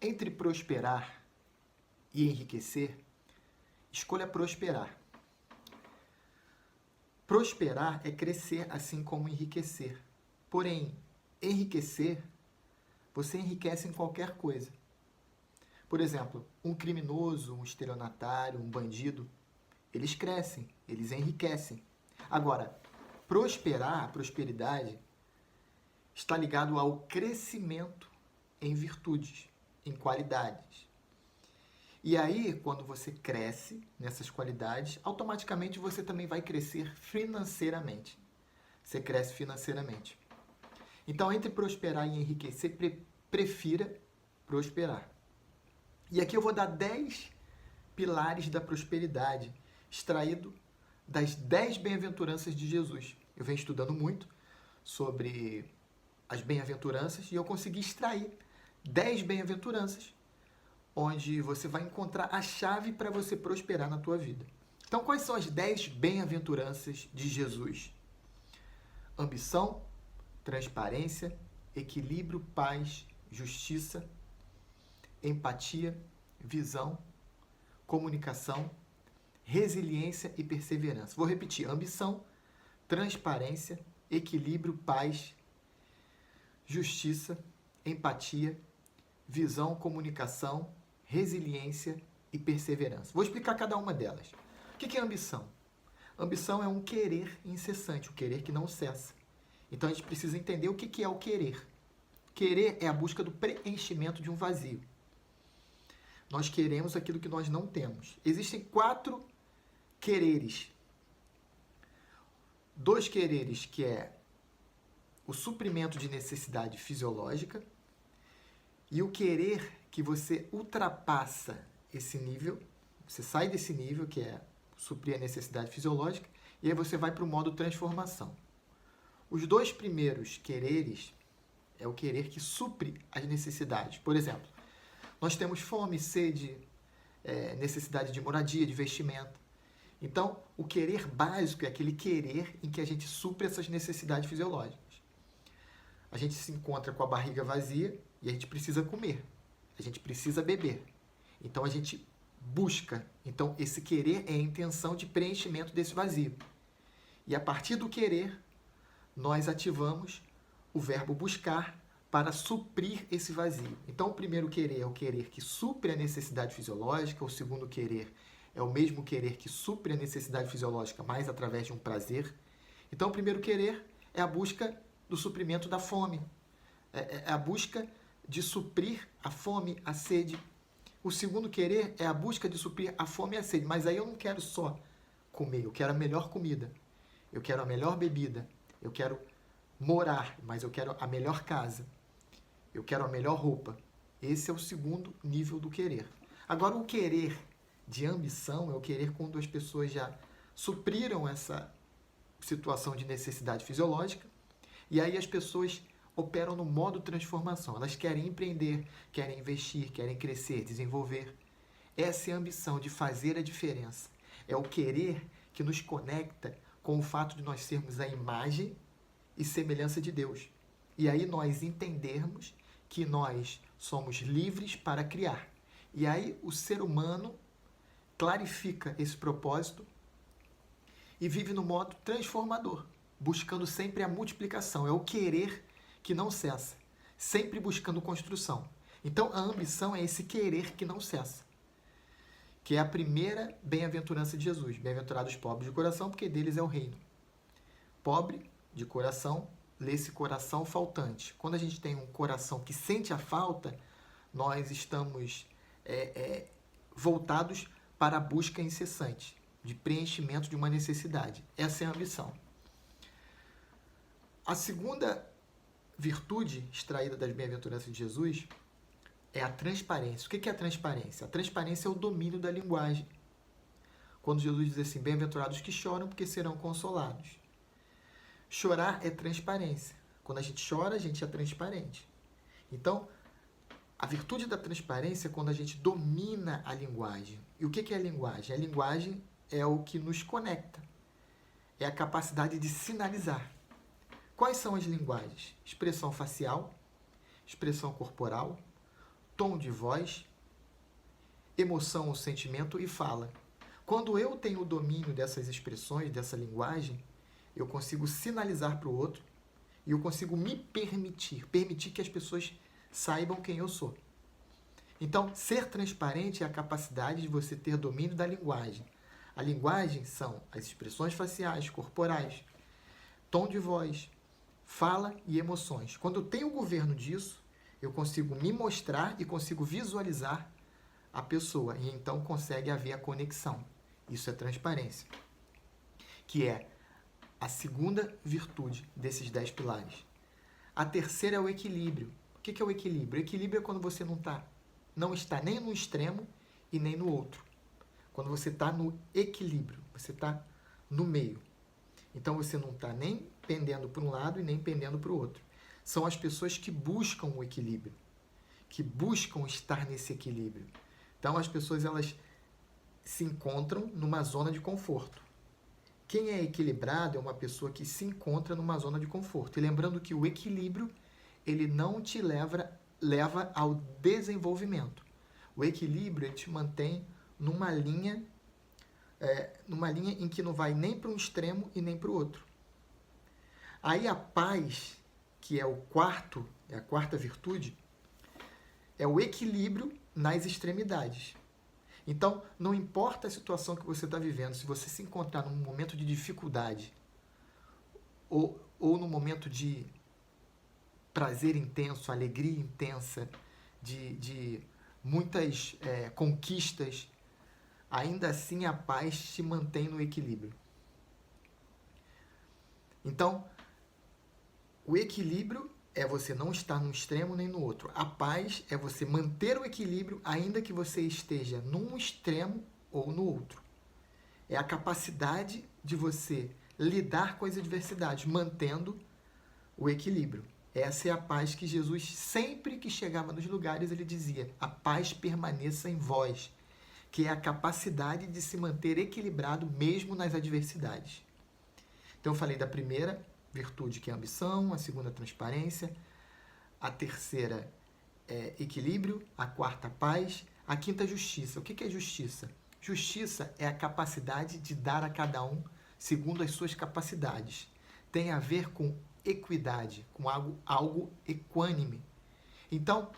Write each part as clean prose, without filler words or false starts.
Entre prosperar e enriquecer, escolha prosperar. Prosperar é crescer assim como enriquecer. Porém, enriquecer, você enriquece em qualquer coisa. Por exemplo, um criminoso, um estelionatário, um bandido, eles crescem, eles enriquecem. Agora, prosperar, a prosperidade, está ligado ao crescimento em virtudes, em qualidades. E aí, quando você cresce nessas qualidades, automaticamente você também vai crescer financeiramente. Você cresce financeiramente. Então, entre prosperar e enriquecer, prefira prosperar. E aqui eu vou dar 10 pilares da prosperidade, extraído das 10 bem-aventuranças de Jesus. Eu venho estudando muito sobre as bem-aventuranças e eu consegui extrair 10 bem-aventuranças, onde você vai encontrar a chave para você prosperar na tua vida. Então, quais são as 10 bem-aventuranças de Jesus? Ambição, transparência, equilíbrio, paz, justiça, empatia, visão, comunicação, resiliência e perseverança. Vou repetir: ambição, transparência, equilíbrio, paz, justiça, empatia, visão, comunicação, resiliência e perseverança. Vou explicar cada uma delas. O que é ambição? Ambição é um querer incessante, um querer que não cessa. Então a gente precisa entender o que é o querer. Querer é a busca do preenchimento de um vazio. Nós queremos aquilo que nós não temos. Existem 4 quereres. 2 quereres, que é o suprimento de necessidade fisiológica, e o querer que você ultrapassa esse nível, você sai desse nível, que é suprir a necessidade fisiológica, e aí você vai para o modo transformação. Os 2 primeiros quereres é o querer que supre as necessidades. Por exemplo, nós temos fome, sede, necessidade de moradia, de vestimento. Então, o querer básico é aquele querer em que a gente supre essas necessidades fisiológicas. A gente se encontra com a barriga vazia e a gente precisa comer. A gente precisa beber. Então, a gente busca. Então, esse querer é a intenção de preenchimento desse vazio. E a partir do querer, nós ativamos o verbo buscar para suprir esse vazio. Então, o primeiro querer é o querer que supre a necessidade fisiológica, o segundo querer é o mesmo querer que supre a necessidade fisiológica, mas através de um prazer. Então, o primeiro querer é a busca do suprimento da fome, é a busca de suprir a fome, a sede. O segundo querer é a busca de suprir a fome e a sede, mas aí eu não quero só comer, eu quero a melhor comida, eu quero a melhor bebida, eu quero morar, mas eu quero a melhor casa, eu quero a melhor roupa. Esse é o segundo nível do querer. Agora, o querer de ambição é o querer quando as pessoas já supriram essa situação de necessidade fisiológica e aí as pessoas operam no modo transformação. Elas querem empreender, querem investir, querem crescer, desenvolver. Essa é a ambição de fazer a diferença. É o querer que nos conecta com o fato de nós sermos a imagem e semelhança de Deus. E aí nós entendermos que nós somos livres para criar. E aí o ser humano clarifica esse propósito e vive no modo transformador, buscando sempre a multiplicação. É o querer que não cessa, sempre buscando construção. Então, a ambição é esse querer que não cessa, que é a primeira bem-aventurança de Jesus. Bem-aventurados os pobres de coração, porque deles é o reino. Pobre de coração, lê-se coração faltante. Quando a gente tem um coração que sente a falta, nós estamos voltados para a busca incessante de preenchimento de uma necessidade. Essa é a ambição. A segunda virtude extraída das bem-aventuranças de Jesus é a transparência. O que é a transparência? A transparência é o domínio da linguagem. Quando Jesus diz assim, bem-aventurados que choram, porque serão consolados. Chorar é transparência. Quando a gente chora, a gente é transparente. Então, a virtude da transparência é quando a gente domina a linguagem. E o que é a linguagem? A linguagem é o que nos conecta. É a capacidade de sinalizar. Quais são as linguagens? Expressão facial, expressão corporal, tom de voz, emoção ou sentimento e fala. Quando eu tenho o domínio dessas expressões, dessa linguagem, eu consigo sinalizar para o outro e eu consigo me permitir que as pessoas saibam quem eu sou. Então, ser transparente é a capacidade de você ter domínio da linguagem. A linguagem são as expressões faciais, corporais, tom de voz, fala e emoções. Quando eu tenho o governo disso, eu consigo me mostrar e consigo visualizar a pessoa. E então consegue haver a conexão. Isso é transparência. Que é a segunda virtude desses 10 pilares. A terceira é o equilíbrio. O que é o equilíbrio? O equilíbrio é quando você não está nem no extremo e nem no outro. Quando você está no equilíbrio, você está no meio. Então você não está nem pendendo para um lado e nem pendendo para o outro. São as pessoas que buscam o equilíbrio, que buscam estar nesse equilíbrio. Então as pessoas elas se encontram numa zona de conforto. Quem é equilibrado é uma pessoa que se encontra numa zona de conforto. E lembrando que o equilíbrio ele não te leva ao desenvolvimento. O equilíbrio ele te mantém numa linha em que não vai nem para um extremo e nem para o outro. Aí a paz, que é a quarta virtude, é o equilíbrio nas extremidades. Então, não importa a situação que você está vivendo, se você se encontrar num momento de dificuldade ou num momento de prazer intenso, alegria intensa, de muitas conquistas, ainda assim a paz se mantém no equilíbrio. Então, o equilíbrio é você não estar num extremo nem no outro. A paz é você manter o equilíbrio ainda que você esteja num extremo ou no outro. É a capacidade de você lidar com as adversidades, mantendo o equilíbrio. Essa é a paz que Jesus, sempre que chegava nos lugares, ele dizia: a paz permaneça em vós, que é a capacidade de se manter equilibrado mesmo nas adversidades. Então eu falei da primeira virtude, que é a ambição, a segunda, transparência, a terceira é equilíbrio, a quarta, paz, a quinta, justiça. O que é justiça? Justiça é a capacidade de dar a cada um segundo as suas capacidades. Tem a ver com equidade, com algo equânime. Então,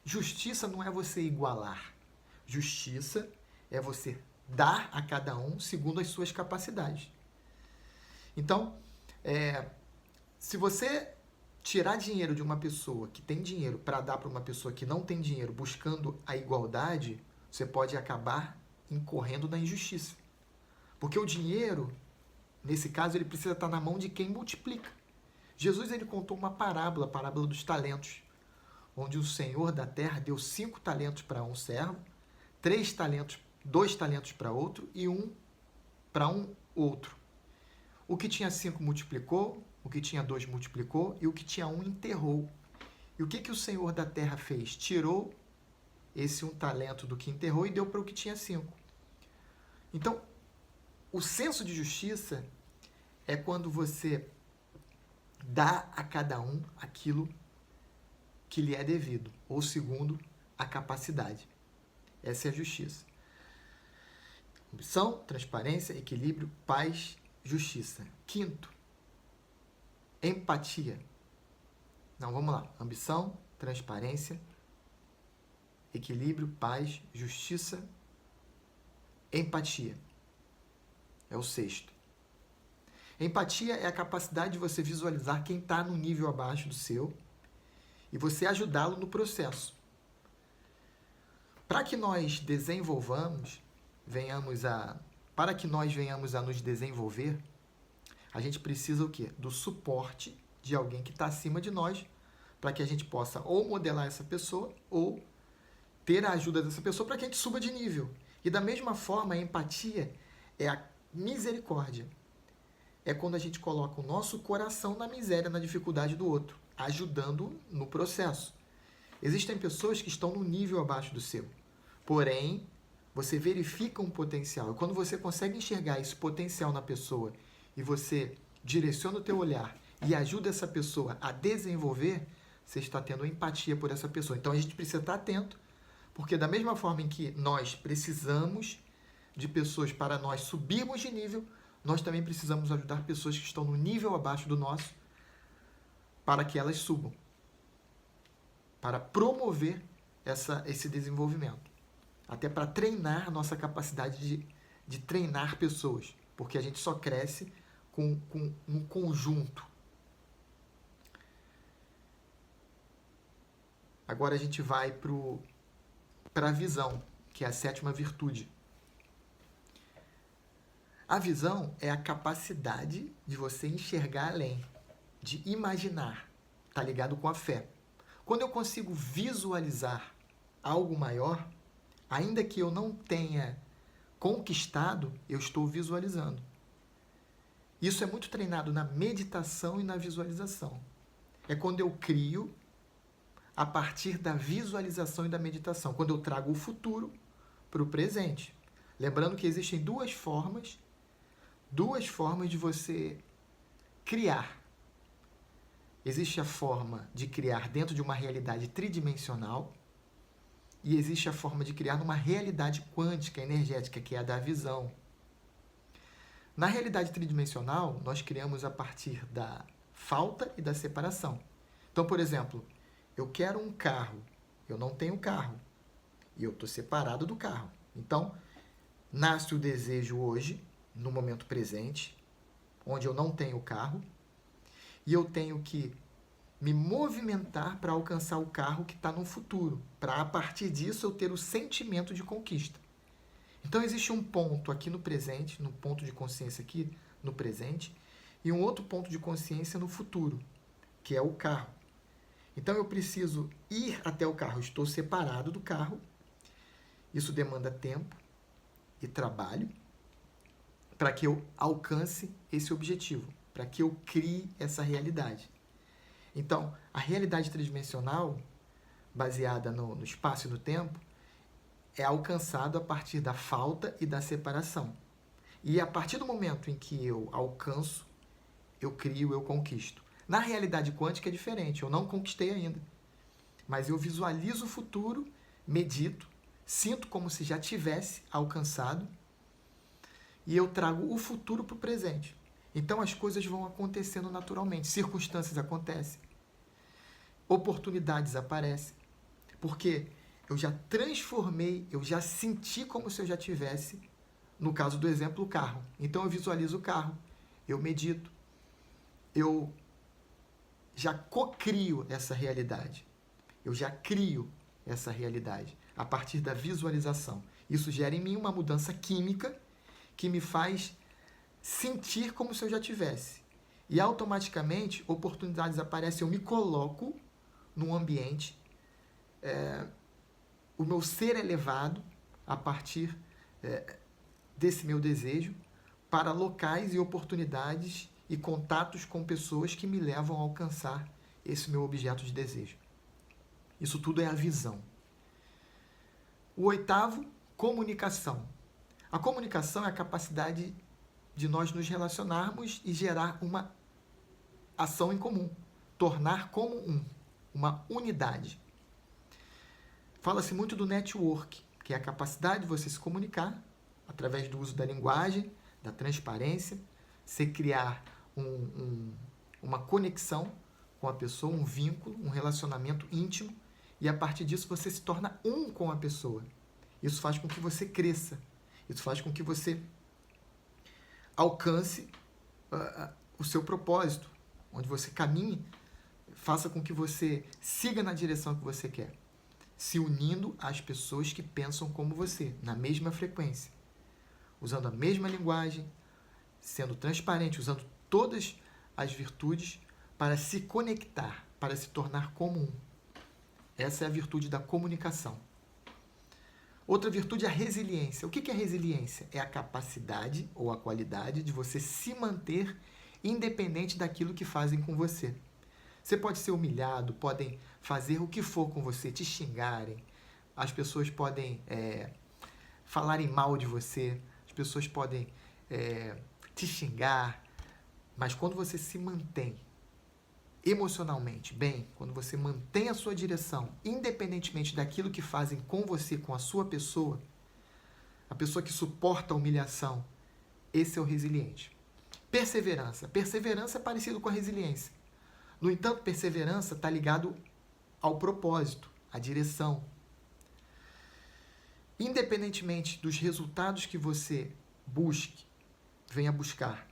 justiça não é você igualar. Justiça é você dar a cada um segundo as suas capacidades. Então, se você tirar dinheiro de uma pessoa que tem dinheiro para dar para uma pessoa que não tem dinheiro, buscando a igualdade, você pode acabar incorrendo na injustiça. Porque o dinheiro, nesse caso, ele precisa estar na mão de quem multiplica. Jesus ele contou uma parábola, a parábola dos talentos, onde o Senhor da terra deu 5 talentos para um servo, 2 talentos para outro e 1 para um outro. O que tinha 5 multiplicou, o que tinha 2 multiplicou e o que tinha 1 enterrou. E o que o Senhor da terra fez? Tirou esse 1 talento do que enterrou e deu para o que tinha 5. Então, o senso de justiça é quando você dá a cada um aquilo que lhe é devido, ou segundo a capacidade. Essa é a justiça. Ambição, transparência, equilíbrio, paz, justiça. Quinto, empatia. Não, vamos lá. Ambição, transparência, equilíbrio, paz, justiça, empatia. É o sexto. Empatia é a capacidade de você visualizar quem está no nível abaixo do seu e você ajudá-lo no processo. Para que nós para que nós venhamos a nos desenvolver, a gente precisa o quê? Do suporte de alguém que está acima de nós, para que a gente possa ou modelar essa pessoa ou ter a ajuda dessa pessoa para que a gente suba de nível. E da mesma forma, a empatia é a misericórdia. É quando a gente coloca o nosso coração na miséria, na dificuldade do outro, ajudando no processo. Existem pessoas que estão no nível abaixo do seu, porém, você verifica um potencial. E quando você consegue enxergar esse potencial na pessoa e você direciona o teu olhar e ajuda essa pessoa a desenvolver, você está tendo empatia por essa pessoa. Então, a gente precisa estar atento Porque da mesma forma em que nós precisamos de pessoas para nós subirmos de nível, nós também precisamos ajudar pessoas que estão no nível abaixo do nosso para que elas subam, para promover esse desenvolvimento. Até para treinar a nossa capacidade de treinar pessoas, porque a gente só cresce com um conjunto. Agora a gente vai para a visão, que é a 7ª virtude. A visão é a capacidade de você enxergar além, de imaginar. Está ligado com a fé. Quando eu consigo visualizar algo maior, ainda que eu não tenha conquistado, eu estou visualizando. Isso é muito treinado na meditação e na visualização. É quando eu crio a partir da visualização e da meditação, quando eu trago o futuro para o presente. Lembrando que existem duas formas de você criar. Existe a forma de criar dentro de uma realidade tridimensional e existe a forma de criar numa realidade quântica, energética, que é a da visão. Na realidade tridimensional, nós criamos a partir da falta e da separação. Então, por exemplo, eu quero um carro, eu não tenho carro e eu estou separado do carro. Então, nasce o desejo hoje, no momento presente, onde eu não tenho carro, e eu tenho que me movimentar para alcançar o carro que está no futuro, para a partir disso eu ter o sentimento de conquista. Então existe um ponto aqui no presente, no ponto de consciência aqui no presente, e um outro ponto de consciência no futuro, que é o carro. Então eu preciso ir até o carro, estou separado do carro, isso demanda tempo e trabalho para que eu alcance esse objetivo, para que eu crie essa realidade. Então, a realidade tridimensional, baseada no espaço e no tempo, é alcançada a partir da falta e da separação. E a partir do momento em que eu alcanço, eu crio, eu conquisto. Na realidade quântica é diferente, eu não conquistei ainda. Mas eu visualizo o futuro, medito, sinto como se já tivesse alcançado e eu trago o futuro para o presente. Então as coisas vão acontecendo naturalmente, circunstâncias acontecem, oportunidades aparecem, porque eu já transformei, eu já senti como se eu já tivesse, no caso do exemplo, o carro. Então eu visualizo o carro, eu medito, eu já cocrio essa realidade, eu já crio essa realidade a partir da visualização. Isso gera em mim uma mudança química que me faz sentir como se eu já tivesse. E automaticamente oportunidades aparecem, eu me coloco num ambiente, o meu ser elevado a partir desse meu desejo para locais e oportunidades e contatos com pessoas que me levam a alcançar esse meu objeto de desejo. Isso tudo é a visão. O 8º, comunicação. A comunicação é a capacidade de nós nos relacionarmos e gerar uma ação em comum, tornar como uma unidade. Fala-se muito do network, que é a capacidade de você se comunicar através do uso da linguagem, da transparência, você criar uma conexão com a pessoa, um vínculo, um relacionamento íntimo, e a partir disso você se torna um com a pessoa. Isso faz com que você cresça, isso faz com que você alcance o seu propósito, onde você caminhe, faça com que você siga na direção que você quer, se unindo às pessoas que pensam como você, na mesma frequência, usando a mesma linguagem, sendo transparente, usando todas as virtudes para se conectar, para se tornar comum. Essa é a virtude da comunicação. Outra virtude é a resiliência. O que é resiliência? É a capacidade ou a qualidade de você se manter independente daquilo que fazem com você. Você pode ser humilhado, podem fazer o que for com você, te xingarem, as pessoas podem falarem mal de você, as pessoas podem te xingar, mas quando você se mantém emocionalmente bem, quando você mantém a sua direção, independentemente daquilo que fazem com você, com a sua pessoa, a pessoa que suporta a humilhação, esse é o resiliente. Perseverança. Perseverança é parecido com a resiliência. No entanto, perseverança está ligado ao propósito, à direção. Independentemente dos resultados que você busque, venha buscar,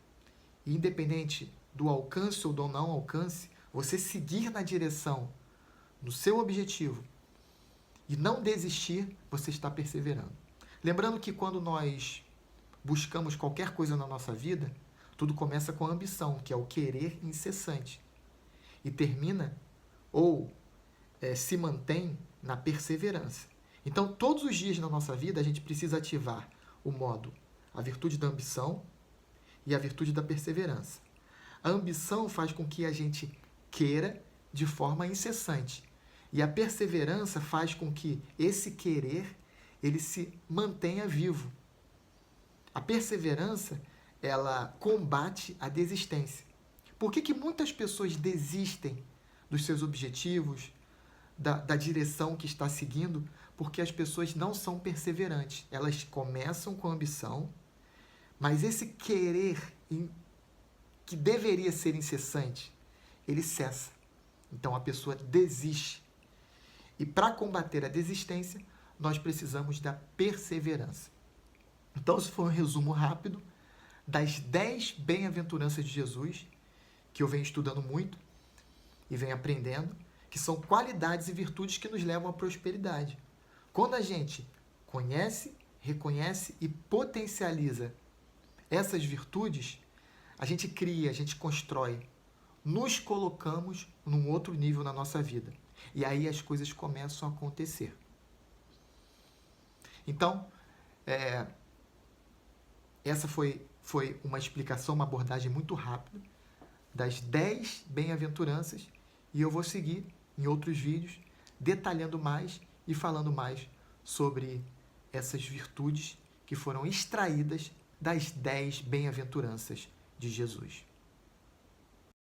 e independente do alcance ou do não alcance, você seguir na direção, no seu objetivo, e não desistir, você está perseverando. Lembrando que quando nós buscamos qualquer coisa na nossa vida, tudo começa com a ambição, que é o querer incessante, e termina ou se mantém na perseverança. Então, todos os dias na nossa vida, a gente precisa ativar o modo, a virtude da ambição e a virtude da perseverança. A ambição faz com que a gente queira de forma incessante, e a perseverança faz com que esse querer ele se mantenha vivo. A perseverança, ela combate a desistência. Por que muitas pessoas desistem dos seus objetivos, da direção que está seguindo? Porque as pessoas não são perseverantes. Elas começam com ambição, mas esse querer que deveria ser incessante, ele cessa. Então a pessoa desiste. E para combater a desistência, nós precisamos da perseverança. Então, esse foi um resumo rápido das 10 bem-aventuranças de Jesus, que eu venho estudando muito e venho aprendendo, que são qualidades e virtudes que nos levam à prosperidade. Quando a gente conhece, reconhece e potencializa essas virtudes, a gente cria, a gente constrói, nos colocamos num outro nível na nossa vida. E aí as coisas começam a acontecer. Então, essa foi uma explicação, uma abordagem muito rápida das 10 bem-aventuranças, e eu vou seguir em outros vídeos detalhando mais e falando mais sobre essas virtudes que foram extraídas das 10 bem-aventuranças de Jesus.